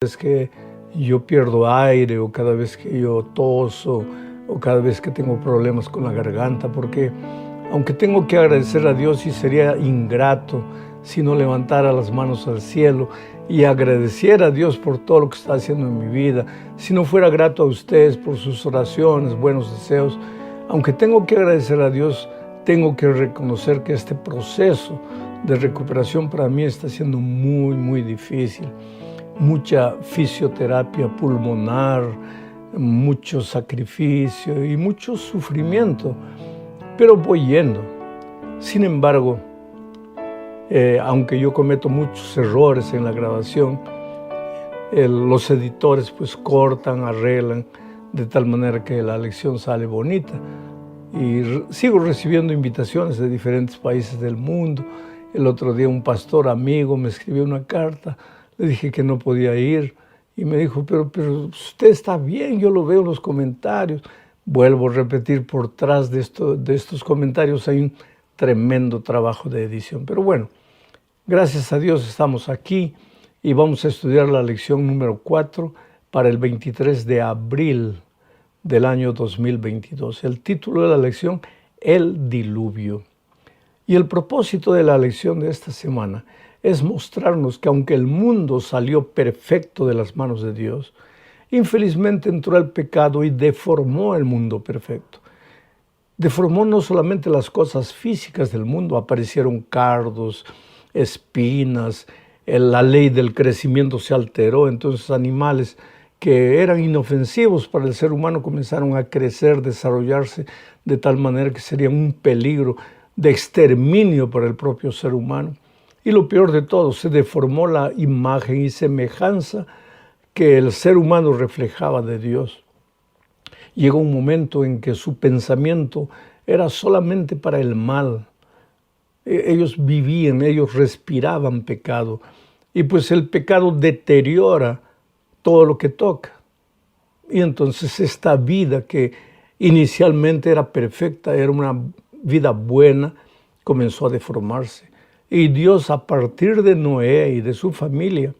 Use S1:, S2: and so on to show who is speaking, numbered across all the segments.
S1: vez que yo pierdo aire o cada vez que yo toso o cada vez que tengo problemas con la garganta, porque aunque tengo que agradecer a Dios y sería ingrato si no levantara las manos al cielo y agradeciera a Dios por todo lo que está haciendo en mi vida, si no fuera grato a ustedes por sus oraciones, buenos deseos, aunque tengo que agradecer a Dios, tengo que reconocer que este proceso de recuperación para mí está siendo muy difícil. Mucha fisioterapia pulmonar, mucho sacrificio y mucho sufrimiento, pero voy yendo. Sin embargo, aunque yo cometo muchos errores en la grabación, los editores pues cortan, arreglan, de tal manera que la lección sale bonita. Y sigo recibiendo invitaciones de diferentes países del mundo. El otro día un pastor amigo me escribió una carta, le dije que no podía ir y me dijo, pero usted está bien, yo lo veo en los comentarios. Vuelvo a repetir, por detrás de estos comentarios hay un tremendo trabajo de edición. Pero bueno, gracias a Dios estamos aquí y vamos a estudiar la lección número 4 para el 23 de abril del año 2022. El título de la lección, El Diluvio. Y el propósito de la lección de esta semana es mostrarnos que aunque el mundo salió perfecto de las manos de Dios, infelizmente entró el pecado y deformó el mundo perfecto. Deformó no solamente las cosas físicas del mundo, aparecieron cardos, espinas, la ley del crecimiento se alteró, entonces animales que eran inofensivos para el ser humano comenzaron a crecer, desarrollarse de tal manera que serían un peligro de exterminio para el propio ser humano. Y lo peor de todo, se deformó la imagen y semejanza que el ser humano reflejaba de Dios. Llegó un momento en que su pensamiento era solamente para el mal. Ellos vivían, ellos respiraban pecado. Y pues el pecado deteriora todo lo que toca. Y entonces esta vida que inicialmente era perfecta, era una vida buena, comenzó a deformarse. Y Dios, a partir de Noé y de su familia,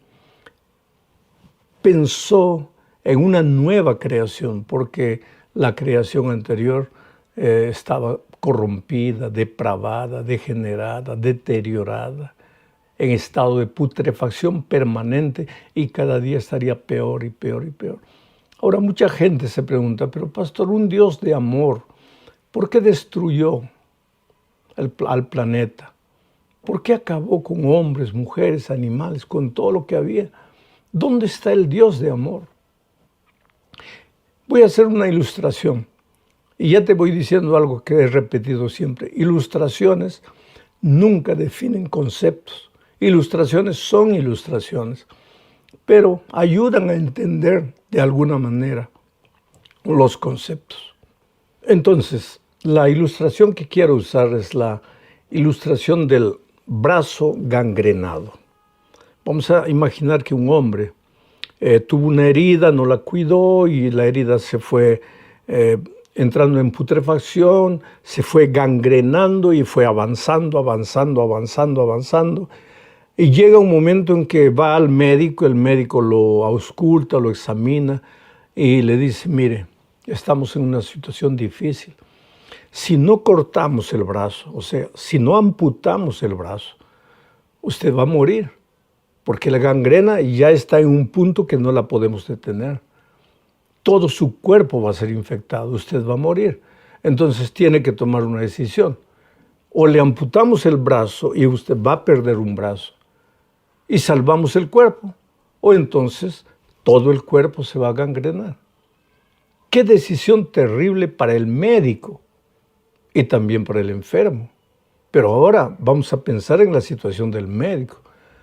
S1: pensó en una nueva creación, porque la creación anterior estaba corrompida, depravada, degenerada, deteriorada, en estado de putrefacción permanente y cada día estaría peor y peor y peor. Ahora mucha gente se pregunta, pero pastor, un Dios de amor, ¿por qué destruyó al planeta? ¿Por qué acabó con hombres, mujeres, animales, con todo lo que había? ¿Dónde está el Dios de amor? Voy a hacer una ilustración y ya te voy diciendo algo que he repetido siempre. Ilustraciones nunca definen conceptos. Ilustraciones son ilustraciones, pero ayudan a entender de alguna manera los conceptos. Entonces, la ilustración que quiero usar es la ilustración del brazo gangrenado. Vamos a imaginar que un hombre tuvo una herida, no la cuidó y la herida se fue entrando en putrefacción, se fue gangrenando y fue avanzando. Y llega un momento en que va al médico, el médico lo ausculta, lo examina y le dice, mire, estamos en una situación difícil. Si no cortamos el brazo, o sea, si no amputamos el brazo, usted va a morir, porque la gangrena ya está en un punto que no la podemos detener. Todo su cuerpo va a ser infectado, usted va a morir. Entonces tiene que tomar una decisión. O le amputamos el brazo y usted va a perder un brazo y salvamos el cuerpo, o entonces todo el cuerpo se va a gangrenar. Qué decisión terrible para el médico y también para el enfermo. Pero ahora vamos a pensar en la situación del médico.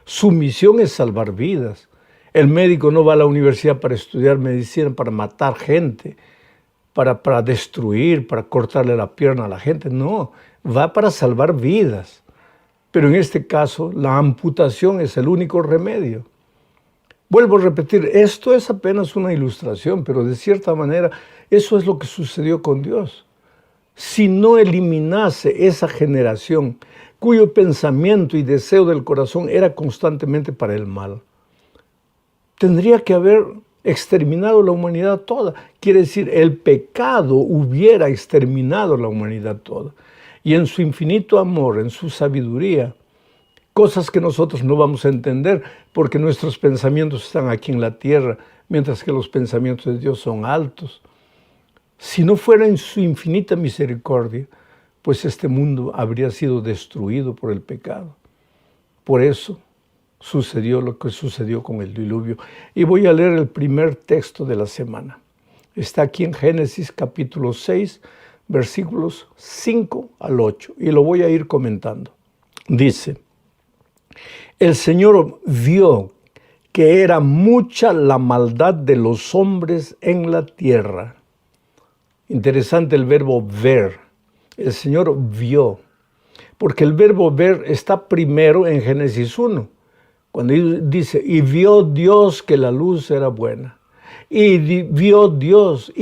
S1: Su misión es salvar vidas. El médico no va a la universidad para estudiar medicina, para matar gente, para destruir, para cortarle la pierna a la gente. No, va para salvar vidas. Pero en este caso, la amputación es el único remedio. Vuelvo a repetir, esto es apenas una ilustración, pero de cierta manera eso es lo que sucedió con Dios. Si no eliminase esa generación cuyo pensamiento y deseo del corazón era constantemente para el mal, tendría que haber exterminado la humanidad toda. Quiere decir, el pecado hubiera exterminado la humanidad toda. Y en su infinito amor, en su sabiduría, cosas que nosotros no vamos a entender porque nuestros pensamientos están aquí en la tierra, mientras que los pensamientos de Dios son altos. Si no fuera en su infinita misericordia, pues este mundo habría sido destruido por el pecado. Por eso sucedió lo que sucedió con el diluvio. Y voy a leer el primer texto de la semana. Está aquí en Génesis capítulo 6, versículos 5 al 8, y lo voy a ir comentando. Dice: el Señor vio que era mucha la maldad de los hombres en la tierra. Interesante el verbo ver. El Señor vio, porque el verbo ver está primero en Génesis 1, cuando dice, y vio Dios que la luz era buena. Y vio Dios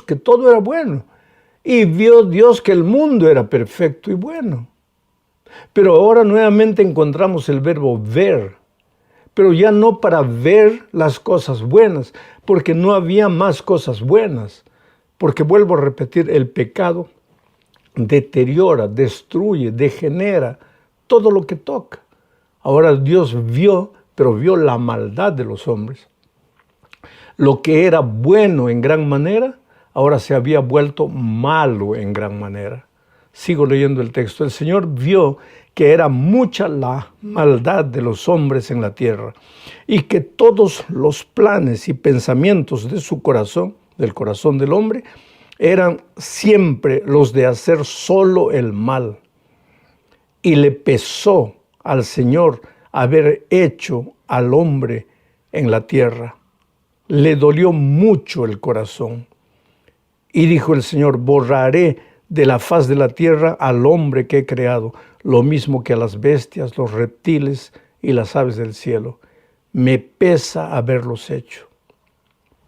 S1: que todo era bueno. Y vio Dios que el mundo era perfecto y bueno. Pero ahora nuevamente encontramos el verbo ver, pero ya no para ver las cosas buenas, porque no había más cosas buenas. Porque vuelvo a repetir, el pecado deteriora, destruye, degenera todo lo que toca. Ahora Dios vio, pero vio la maldad de los hombres. Lo que era bueno en gran manera, ahora se había vuelto malo en gran manera. Sigo leyendo el texto. El Señor vio que era mucha la maldad de los hombres en la tierra y que todos los planes y pensamientos de su corazón, del corazón del hombre, eran siempre los de hacer solo el mal. Y le pesó al Señor haber hecho al hombre en la tierra. Le dolió mucho el corazón. Y dijo el Señor: borraré de la faz de la tierra al hombre que he creado, lo mismo que a las bestias, los reptiles y las aves del cielo. Me pesa haberlos hecho.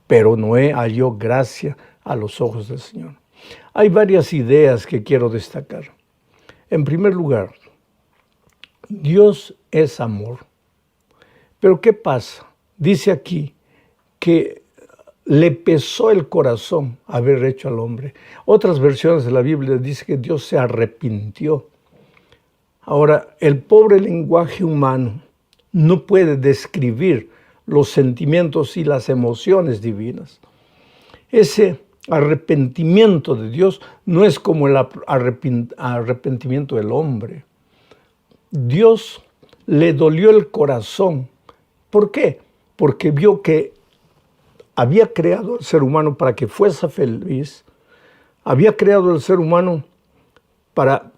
S1: Pero Noé halló gracia a los ojos del Señor. Hay varias ideas que quiero destacar. En primer lugar, Dios es amor. Pero ¿qué pasa? Dice aquí que le pesó el corazón haber hecho al hombre. Otras versiones de la Biblia dicen que Dios se arrepintió. Ahora, el pobre lenguaje humano no puede describir los sentimientos y las emociones divinas. Ese arrepentimiento de Dios no es como el arrepentimiento del hombre. Dios le dolió el corazón. ¿Por qué? Porque vio que había creado al ser humano para que fuese feliz, había creado al ser humano para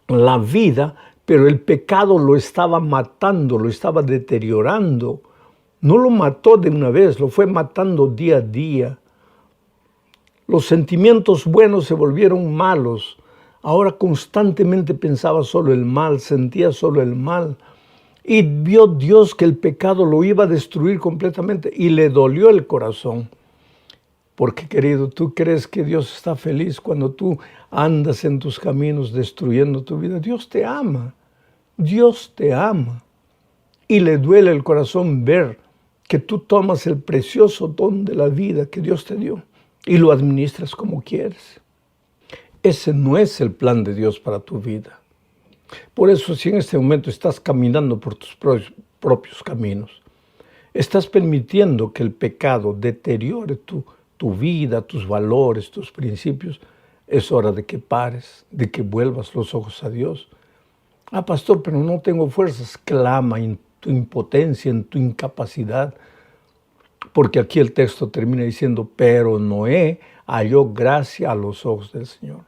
S1: la vida, pero el pecado lo estaba matando, lo estaba deteriorando. No lo mató de una vez, lo fue matando día a día. Los sentimientos buenos se volvieron malos. Ahora constantemente pensaba solo el mal, sentía solo el mal. Y vio Dios que el pecado lo iba a destruir completamente y le dolió el corazón. Porque, querido, ¿tú crees que Dios está feliz cuando tú andas en tus caminos destruyendo tu vida? Dios te ama. Dios te ama. Y le duele el corazón ver que tú tomas el precioso don de la vida que Dios te dio y lo administras como quieres. Ese no es el plan de Dios para tu vida. Por eso, si en este momento estás caminando por tus propios caminos, estás permitiendo que el pecado deteriore tu vida, tus valores, tus principios, es hora de que pares, de que vuelvas los ojos a Dios. Ah, pastor, pero no tengo fuerzas. Clama en tu impotencia, en tu incapacidad, porque aquí el texto termina diciendo, pero Noé halló gracia a los ojos del Señor.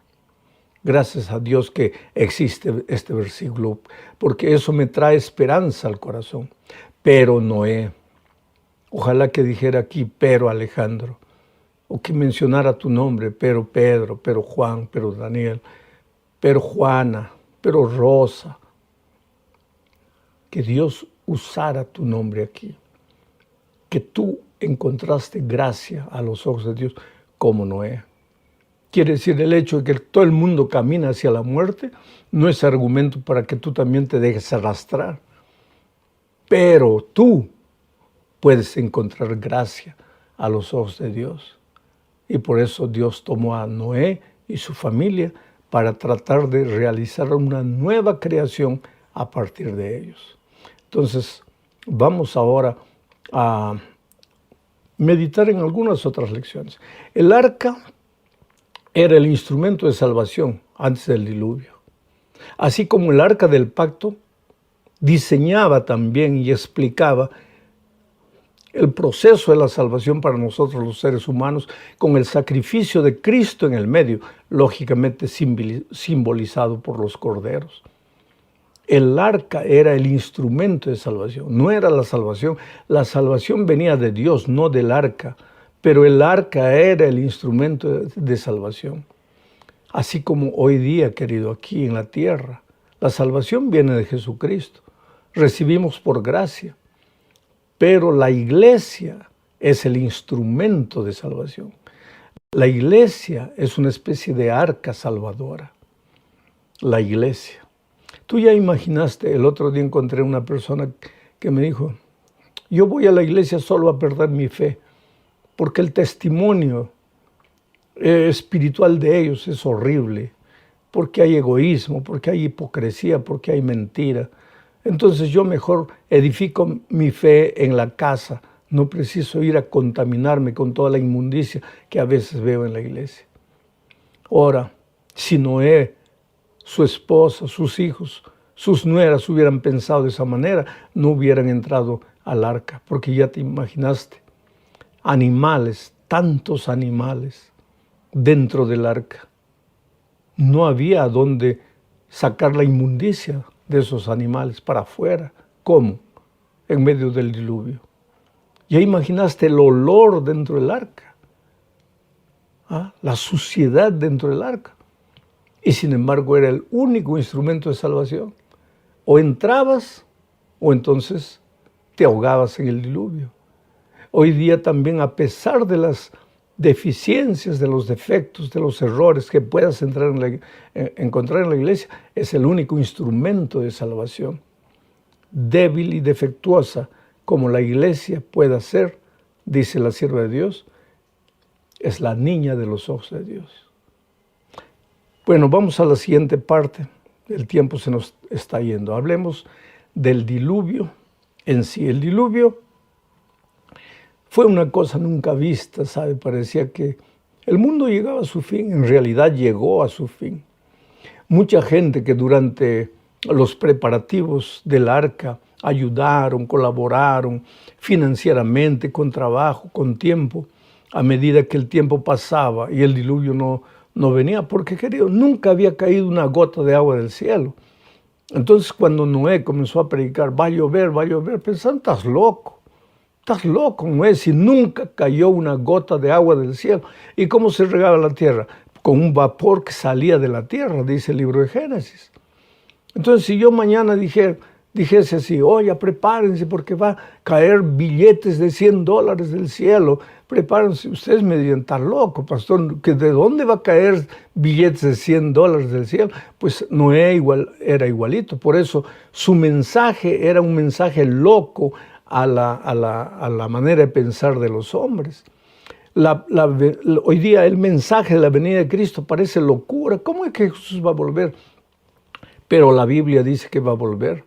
S1: Gracias a Dios que existe este versículo, porque eso me trae esperanza al corazón. Pero Noé, ojalá que dijera aquí, pero Alejandro, o que mencionara tu nombre, pero Pedro, pero Juan, pero Daniel, pero Juana, pero Rosa. Que Dios usara tu nombre aquí, que tú encontraste gracia a los ojos de Dios como Noé. Quiere decir, el hecho de que todo el mundo camina hacia la muerte no es argumento para que tú también te dejes arrastrar. Pero tú puedes encontrar gracia a los ojos de Dios. Y por eso Dios tomó a Noé y su familia para tratar de realizar una nueva creación a partir de ellos. Entonces, vamos ahora a meditar en algunas otras lecciones. El arca era el instrumento de salvación antes del diluvio. Así como el arca del pacto diseñaba también y explicaba el proceso de la salvación para nosotros los seres humanos con el sacrificio de Cristo en el medio, lógicamente simbolizado por los corderos. El arca era el instrumento de salvación, no era la salvación. La salvación venía de Dios, no del arca, pero el arca era el instrumento de salvación. Así como hoy día, querido, aquí en la tierra, la salvación viene de Jesucristo. Recibimos por gracia. Pero la iglesia es el instrumento de salvación. La iglesia es una especie de arca salvadora. La iglesia. Tú ya imaginaste, el otro día encontré una persona que me dijo, yo voy a la iglesia solo a perder mi fe, porque el testimonio espiritual de ellos es horrible, porque hay egoísmo, porque hay hipocresía, porque hay mentira. Entonces yo mejor edifico mi fe en la casa. No preciso ir a contaminarme con toda la inmundicia que a veces veo en la iglesia. Ahora, si Noé, su esposa, sus hijos, sus nueras hubieran pensado de esa manera, no hubieran entrado al arca, porque ya te imaginaste, animales, tantos animales dentro del arca. No había a dónde sacar la inmundicia de esos animales para afuera. ¿Cómo? En medio del diluvio. Ya imaginaste el olor dentro del arca, la suciedad dentro del arca. Y sin embargo era el único instrumento de salvación. O entrabas o entonces te ahogabas en el diluvio. Hoy día también, a pesar de las deficiencias, de los defectos, de los errores que puedas encontrar en la iglesia, es el único instrumento de salvación. Débil y defectuosa como la iglesia pueda ser, dice la sierva de Dios, es la niña de los ojos de Dios. Bueno, vamos a la siguiente parte. El tiempo se nos está yendo. Hablemos del diluvio en sí. El diluvio fue una cosa nunca vista, ¿sabe? Parecía que el mundo llegaba a su fin. En realidad llegó a su fin. Mucha gente que durante los preparativos del arca ayudaron, colaboraron financieramente, con trabajo, con tiempo, a medida que el tiempo pasaba y el diluvio no venía, porque, querido, nunca había caído una gota de agua del cielo. Entonces, cuando Noé comenzó a predicar, va a llover, pensaron, estás loco, Noé, si nunca cayó una gota de agua del cielo. ¿Y cómo se regaba la tierra? Con un vapor que salía de la tierra, dice el libro de Génesis. Entonces, si yo mañana dijese así, oye, prepárense porque va a caer billetes de $100 del cielo, prepárense, ustedes me dirían, está loco, pastor, ¿que ¿de dónde va a caer billetes de $100 del cielo? Pues Noé era igualito, por eso su mensaje era un mensaje loco a la manera de pensar de los hombres. Hoy día el mensaje de la venida de Cristo parece locura. ¿Cómo es que Jesús va a volver? Pero la Biblia dice que va a volver.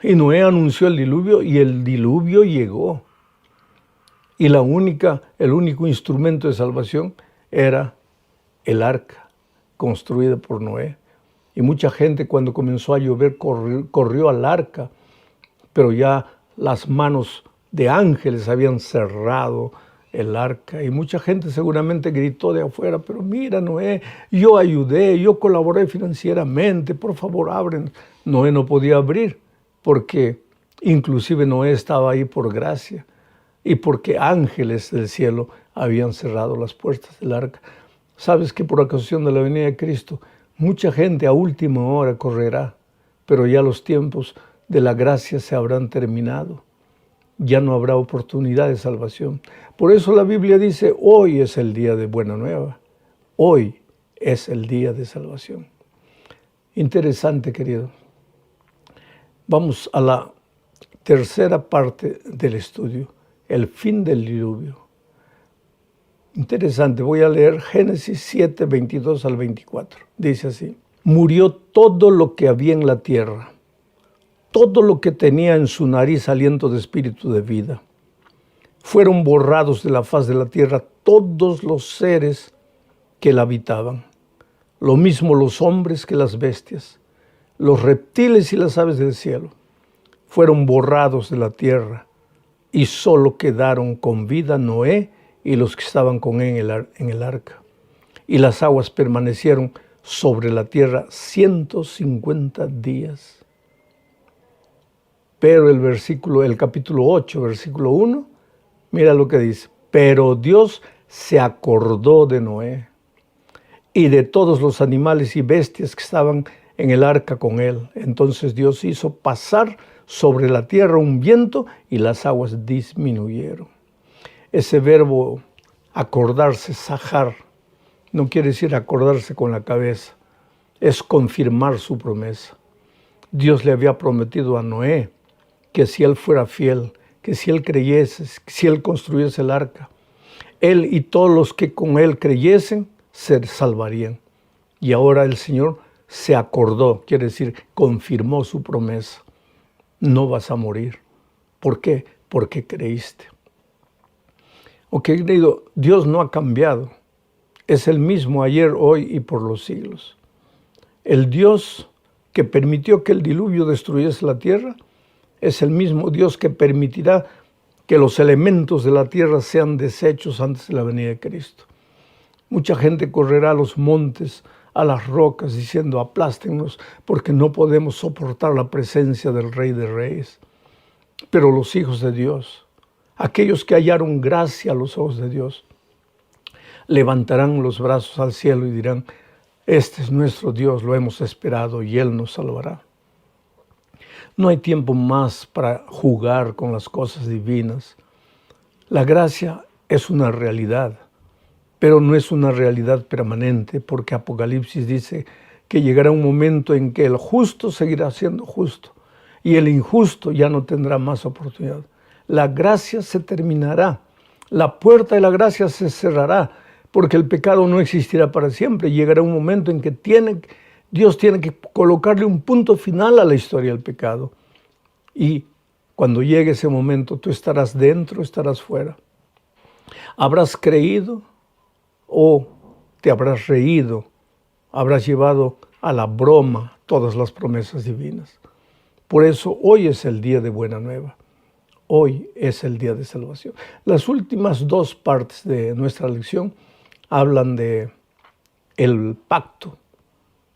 S1: Y Noé anunció el diluvio y el diluvio llegó. Y el único instrumento de salvación era el arca, construida por Noé. Y mucha gente, cuando comenzó a llover, corrió al arca, pero ya las manos de ángeles habían cerrado el arca. Y mucha gente seguramente gritó de afuera, pero mira, Noé, yo ayudé, yo colaboré financieramente, por favor, abren. Noé no podía abrir, porque inclusive Noé estaba ahí por gracia y porque ángeles del cielo habían cerrado las puertas del arca. Sabes que por ocasión de la venida de Cristo, mucha gente a última hora correrá, pero ya los tiempos de la gracia se habrán terminado. Ya no habrá oportunidad de salvación. Por eso la Biblia dice, hoy es el día de buena nueva. Hoy es el día de salvación. Interesante, querido. Vamos a la tercera parte del estudio, el fin del diluvio. Interesante, voy a leer Génesis 7, 22 al 24. Dice así: murió todo lo que había en la tierra, todo lo que tenía en su nariz aliento de espíritu de vida. Fueron borrados de la faz de la tierra todos los seres que la habitaban, lo mismo los hombres que las bestias, los reptiles y las aves del cielo. Fueron borrados de la tierra, y solo quedaron con vida Noé y los que estaban con él en el arca. Y las aguas permanecieron sobre la tierra 150 días. Pero el capítulo 8, versículo 1, mira lo que dice: pero Dios se acordó de Noé y de todos los animales y bestias que estaban en el arca con él. Entonces Dios hizo pasar sobre la tierra un viento y las aguas disminuyeron. Ese verbo acordarse, sajar, no quiere decir acordarse con la cabeza, es confirmar su promesa. Dios le había prometido a Noé que si él fuera fiel, que si él creyese, si él construyese el arca, él y todos los que con él creyesen se salvarían. Y ahora el Señor se acordó, quiere decir, confirmó su promesa. No vas a morir. ¿Por qué? Porque creíste. Ok, querido, Dios no ha cambiado. Es el mismo ayer, hoy y por los siglos. El Dios que permitió que el diluvio destruyese la tierra es el mismo Dios que permitirá que los elementos de la tierra sean deshechos antes de la venida de Cristo. Mucha gente correrá a los montes, a las rocas, diciendo: aplástennos, porque no podemos soportar la presencia del Rey de Reyes. Pero los hijos de Dios, aquellos que hallaron gracia a los ojos de Dios, levantarán los brazos al cielo y dirán: este es nuestro Dios, lo hemos esperado y Él nos salvará. No hay tiempo más para jugar con las cosas divinas. La gracia es una realidad, pero no es una realidad permanente, porque Apocalipsis dice que llegará un momento en que el justo seguirá siendo justo y el injusto ya no tendrá más oportunidad. La gracia se terminará, la puerta de la gracia se cerrará, porque el pecado no existirá para siempre. Llegará un momento en que Dios tiene que colocarle un punto final a la historia del pecado. Y cuando llegue ese momento, tú estarás dentro, estarás fuera. Habrás creído o te habrás reído, habrás llevado a la broma todas las promesas divinas. Por eso hoy es el día de buena nueva. Hoy es el día de salvación. Las últimas dos partes de nuestra lección hablan de el pacto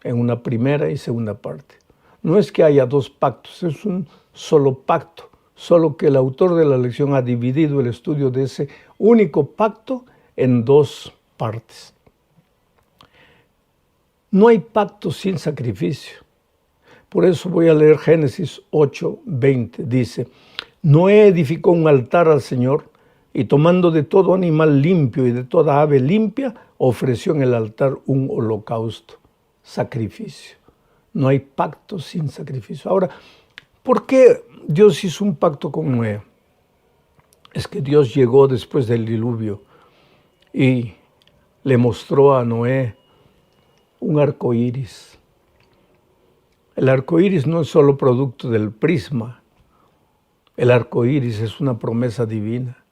S1: en una primera y segunda parte. No es que haya dos pactos, es un solo pacto, solo que el autor de la lección ha dividido el estudio de ese único pacto en dos partes. No hay pacto sin sacrificio. Por eso voy a leer Génesis 8:20. Dice: Noé edificó un altar al Señor y tomando de todo animal limpio y de toda ave limpia, ofreció en el altar un holocausto, sacrificio. No hay pacto sin sacrificio. Ahora, ¿por qué Dios hizo un pacto con Noé? Es que Dios llegó después del diluvio y le mostró a Noé un arco iris. El arco iris no es solo producto del prisma. El arco iris es una promesa divina.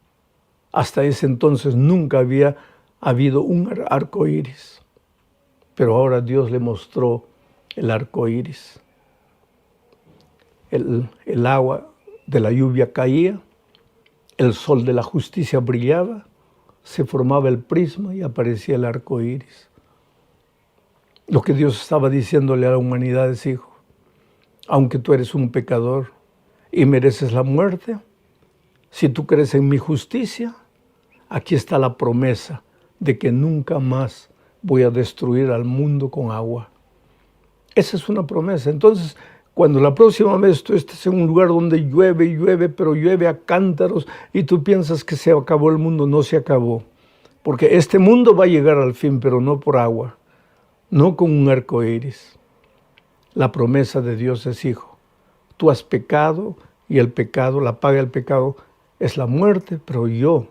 S1: Hasta ese entonces nunca había habido un arco iris. Pero ahora Dios le mostró el arco iris. El agua de la lluvia caía, el sol de la justicia brillaba, se formaba el prisma y aparecía el arco iris. Lo que Dios estaba diciéndole a la humanidad es: hijo, aunque tú eres un pecador y mereces la muerte, si tú crees en mi justicia, aquí está la promesa de que nunca más voy a destruir al mundo con agua. Esa es una promesa. Entonces, cuando la próxima vez tú estés en un lugar donde llueve y llueve, pero llueve a cántaros y tú piensas que se acabó el mundo, no se acabó. Porque este mundo va a llegar al fin, pero no por agua, no con un arco iris. La promesa de Dios es: hijo, tú has pecado y el pecado, la paga del pecado, es la muerte, pero yo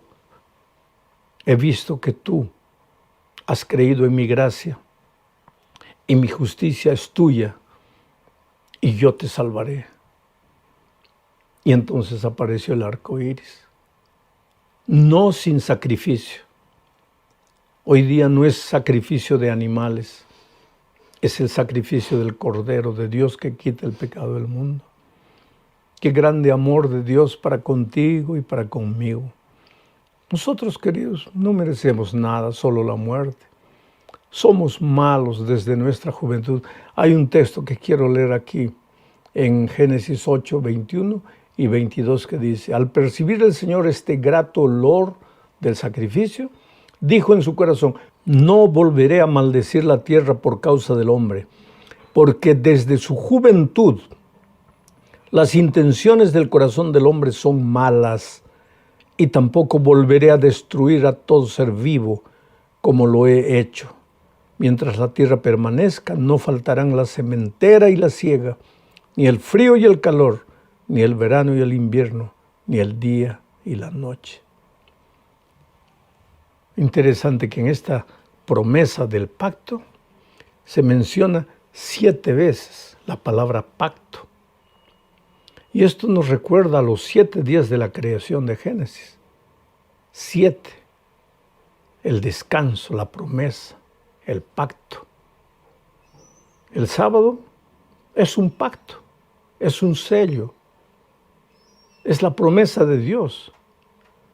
S1: he visto que tú has creído en mi gracia y mi justicia es tuya y yo te salvaré. Y entonces apareció el arco iris. No sin sacrificio. Hoy día no es sacrificio de animales, es el sacrificio del Cordero de Dios que quita el pecado del mundo. Qué grande amor de Dios para contigo y para conmigo. Nosotros, queridos, no merecemos nada, solo la muerte. Somos malos desde nuestra juventud. Hay un texto que quiero leer aquí en Génesis 8, 21 y 22 que dice: al percibir el Señor este grato olor del sacrificio, dijo en su corazón: no volveré a maldecir la tierra por causa del hombre, porque desde su juventud las intenciones del corazón del hombre son malas, y tampoco volveré a destruir a todo ser vivo como lo he hecho. Mientras la tierra permanezca, no faltarán la sementera y la siega, ni el frío y el calor, ni el verano y el invierno, ni el día y la noche. Interesante que en esta promesa del pacto se menciona 7 veces la palabra pacto. Y esto nos recuerda a los 7 días de la creación de Génesis. 7. El descanso, la promesa, el pacto. El sábado es un pacto, es un sello, es la promesa de Dios,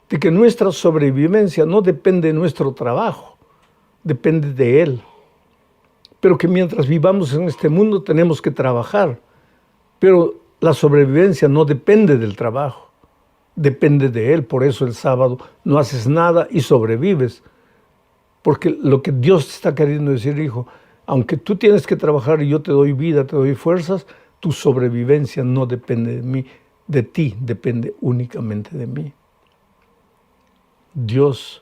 S1: de que nuestra sobrevivencia no depende de nuestro trabajo, depende de Él. Pero que mientras vivamos en este mundo tenemos que trabajar, pero la sobrevivencia no depende del trabajo, depende de Él. Por eso el sábado no haces nada y sobrevives. Porque lo que Dios te está queriendo decir, hijo, aunque tú tienes que trabajar y yo te doy vida, te doy fuerzas, tu sobrevivencia no depende de mí, de ti, depende únicamente de mí. Dios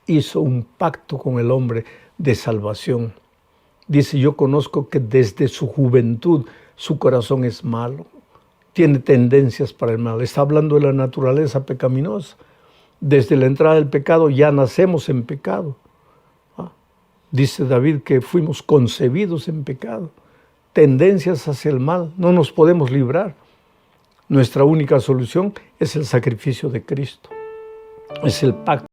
S1: hizo un pacto con el hombre de salvación. Dice: yo conozco que desde su juventud su corazón es malo, tiene tendencias para el mal. Está hablando de la naturaleza pecaminosa. Desde la entrada del pecado ya nacemos en pecado. Dice David que fuimos concebidos en pecado. Tendencias hacia el mal, no nos podemos librar. Nuestra única solución es el sacrificio de Cristo. Es el pacto